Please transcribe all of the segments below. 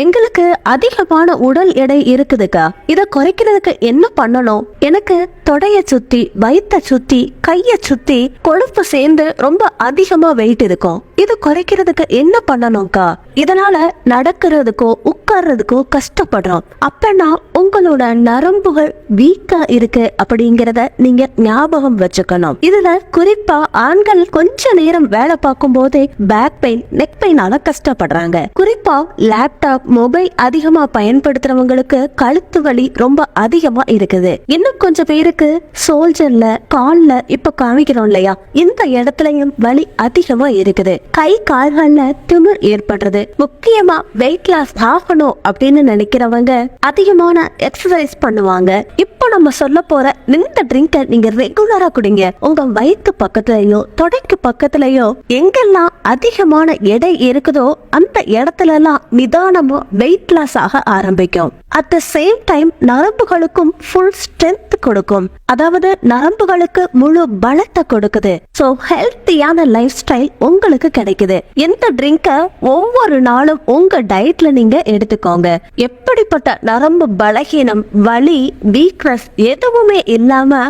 எங்களுக்கு அதிகமான உடல் எடை இருக்குதுக்கா, இத குறைக்கிறதுக்கு என்ன பண்ணணும்? எனக்கு தொடைய சுத்தி, வயிற்ற சுத்தி, கைய சுத்தி கொழுப்பு சேர்ந்து ரொம்ப அதிகமா வெயிட் இருக்கும். இது குறைக்கிறதுக்கு என்ன பண்ணணும்க்கா? இதனால நடக்கிறதுக்கோ உட்கார்றதுக்கோ கஷ்டப்படுறோம். அப்பனா உங்களோட நரம்புகள் வீக்கா இருக்கு அப்படிங்கறத நீங்க ஞாபகம் வச்சுக்கணும். இதுல குறிப்பா ஆண்கள் கொஞ்ச நேரம் வேலை பார்க்கும் போதே பேக் பெயின், நெக் பெயினால கஷ்டப்படுறாங்க. குறிப்பா லேப்டாப், மொபைல் அதிகமா பயன்படுத்துறவங்களுக்கு கழுத்து வலி ரொம்ப அதிகமா இருக்குது. இன்னும் கொஞ்சம் பேருக்கு சோல்ஜர்ல, கால்ல இப்ப காமிக்கிறோம் இல்லையா, இந்த இடத்துலயும் வலி அதிகமா இருக்குது. கை கால்கள்ல திமிர் ஏற்படுறது. முக்கியமா வெயிட் லாஸ் ஆகணும் அப்படின்னு நினைக்கிறவங்க அதிகமான எக்ஸசைஸ் பண்ணுவாங்க. இப்போ நம்ம சொல்ல போற இந்த ட்ரிங்கை நீங்க ரெகுலரா குடிங்க. உங்க வயிற்று பக்கத்துலயோ தொடைக்கு பக்கத்துலயோ எங்கெல்லாம் அதிகமான எடை இருக்குதோ அந்த இடத்துல எல்லாம் நிதானமா வெயிட் லாஸ் ஆக ஆரம்பிக்கும். அட் த சேம் டைம் நரம்புகளுக்கும் ஃபுல் ஸ்ட்ரென்த் கொடுக்கும். அதாவது நரம்புகளுக்கு முழு பலத்தை கொடுக்குது. சோ ஹெல்த்தியான லைஃப் ஸ்டைல் உங்களுக்கு கிடைக்குது. இந்த ட்ரிங்கை ஒவ்வொரு நாளும் உங்க டயட்ல நீங்க எடுத்துக்கோங்க. எப்படிப்பட்ட நரம்பு பலகீனம், வலி, வீக்னஸ் எதுவுமே இல்லாம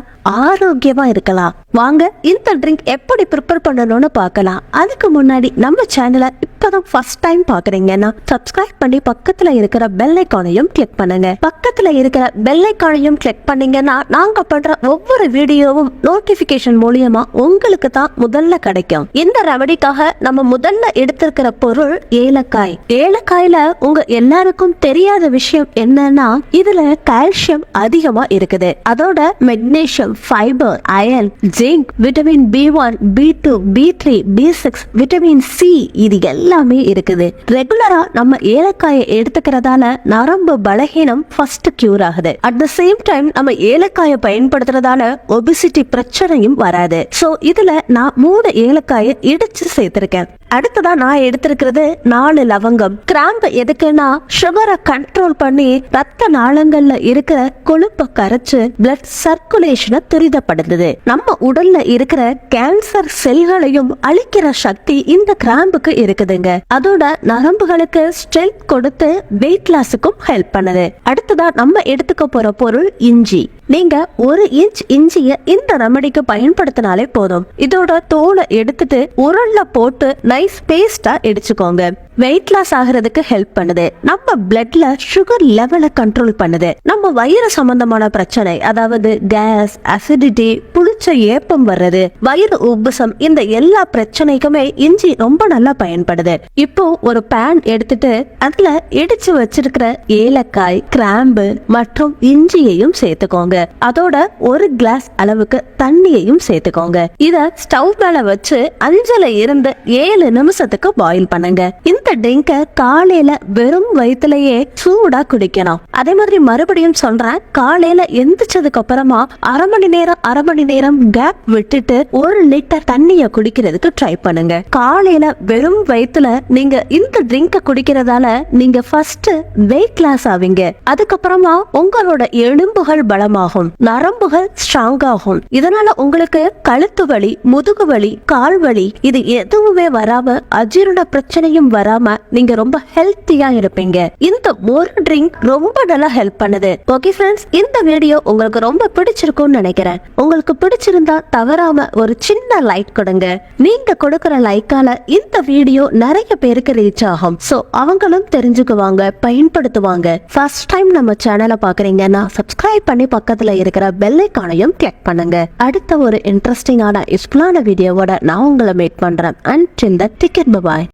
ஆரோக்கியமா இருக்கலாம். வாங்க இந்த ட்ரிங்க் எப்படி ப்ரிப்பேர் பண்ணணும்னு பார்க்கலாம். அதுக்கு முன்னாடி நம்ம சேனலை இப்பதான் ஃபர்ஸ்ட் டைம் பாக்குறீங்கன்னா சப்ஸ்கிரைப் பண்ணி பக்கத்துல இருக்கிற பெல் ஐகானையும் கிளிக் பண்ணுங்க. பக்கத்துல இருக்கிற பெல் ஐகானையும் கிளிக் பண்ணீங்கன்னா நாங்க பண்ற ஒவ்வொரு வீடியோவும் நோட்டிபிகேஷன் மூலியமா உங்களுக்கு தான் முதல்ல கிடைக்கும். இந்த ரெமடிக்காக நம்ம முதல்ல எடுத்திருக்கிற பொருள் ஏலக்காய். ஏலக்காயில உங்க எல்லாருக்கும் தெரியாத விஷயம் என்னன்னா இதுல கால்சியம் அதிகமா இருக்குது. அதோட magnesium, fibre, iron, zinc, vitamin B1, B2, B3, B6, vitamin C இது எல்லாமே இருக்குது. ரெகுலரா நம்ம ஏலக்காயை எடுத்துக்கிறதால நரம்பு பலகீனம் ஃபர்ஸ்ட் கியூர் ஆகுது. அட் த சேம் டைம் நம்ம ஏலக்காயை பயன்படுத்துறதால ஒபிசிட்டி பிரச்சனையும் வராது. சோ இதுல நான் 3 ஏலக்காயை இடிச்சு சேர்த்திருக்கேன். அடுத்ததா நான் எடுத்திருக்கிறது 4 லவங்கம். கிராம்பு எதுக்குன்னா சுகரை கண்ட்ரோல் பண்ணி ரத்த நாளங்கள்ல இருக்கிற கொழுப்பை கரைச்சு பிளட் சர்க்குலேஷனை துரிதப்படுத்துது. நம்ம உடல்ல இருக்கிற கேன்சர் செல்களையும் அழிக்கிற சக்தி இந்த கிராம்புக்கு இருக்குதுங்க. அதோட நரம்புகளுக்கு ஸ்ட்ரென்த் கொடுத்து வெயிட் லாஸுக்கும் ஹெல்ப் பண்ணுது. அடுத்ததா நம்ம எடுத்துக்க போற பொருள் இஞ்சி. நீங்க 1 இன்ச் இஞ்சிய இந்த ரெமடிக்கு பயன்படுத்தினாலே போதும். இதோட தோலை எடுத்துட்டு உரல்ல போட்டு நைஸ் பேஸ்டா இடிச்சுக்கோங்க. வெயிட் லாஸ் ஆகிறதுக்கு ஹெல்ப் பண்ணுது. நம்ம பிளட்ல சுகர் லெவலை கண்ட்ரோல் பண்ணுது. நம்ம வயிறு சம்பந்தமான பிரச்சனை, அதாவது கேஸ், அசிடிட்டி, புளிச்ச ஏப்பம் வர்றது, வயிறு உப்புசம், இந்த எல்லா பிரச்சனைக்குமே இஞ்சி ரொம்ப நல்லா பயன்படுது. இப்போ ஒரு பேன் எடுத்துட்டு அதுல இடிச்சு வச்சிருக்கிற ஏலக்காய், கிராம்பு மற்றும் இஞ்சியையும் சேர்த்துக்கோங்க. அதோட 1 கிளாஸ் அளவுக்கு தண்ணியையும் சேர்த்துக்கோங்க. இத ஸ்டவ் மேல வச்சு 5ல இருந்து 7 நிமிஷத்துக்கு பாயில் பண்ணுங்க. இந்த ட்ரிங்கை காலையில வெறும் வயிற்றுலயே சூடா குடிக்கணும். அதே மாதிரி மறுபடியும் சொல்றேன், காலையில எந்திரிச்சதுக்கு அப்புறமா அரை மணி நேரம் கேப் விட்டுட்டு 1 லிட்டர் தண்ணிய குடிக்கிறதுக்கு ட்ரை பண்ணுங்க. காலையில வெறும் வயிற்றுல நீங்க இந்த ட்ரிங்கை குடிக்கிறதால நீங்க ஃபர்ஸ்ட் வெயிட் லாஸ் ஆவீங்க. அதுக்கப்புறமா உங்களோட எலும்புகள் பலமாகும், நரம்புகள் ஸ்ட்ராங் ஆகும். இதனால உங்களுக்கு கழுத்து வலி, முதுகு வலி, கால் வலி இது எதுவுமே வராம அஜீரண பிரச்சனையும் வராம நீங்க ரொம்ப ஹெல்த்தியா இருப்பீங்க. இந்த மோர் ட்ரிங்க் ரொம்ப நல்லா ஹெல்ப் பண்ணுது. ஓகே ஃப்ரெண்ட்ஸ், இந்த வீடியோ உங்களுக்கு ரொம்ப பிடிச்சிருக்கும்னு நினைக்கிறேன். உங்களுக்கு பிடிச்சிருந்தா தவறாம ஒரு சின்ன லைக் கொடுங்க. நீங்க கொடுக்கிற லைக்கால இந்த வீடியோ நிறைய பேருக்கு ரீச் ஆகும். சோ அவங்களும் தெரிஞ்சுக்குவாங்க, பயன்படுத்துவாங்க. ஃபர்ஸ்ட் டைம் நம்ம சேனலை பாக்குறீங்கன்னா சப்ஸ்கிரைப் பண்ணி பக்கத்துல இருக்கிற பெல் ஐகானையும் கிளிக் பண்ணுங்க. அடுத்த ஒரு இன்ட்ரெஸ்டிங்கான யூஸ்ஃபுல்லான வீடியோவோட நான் உங்களை மீட் பண்றேன். Until then, take care, bye bye.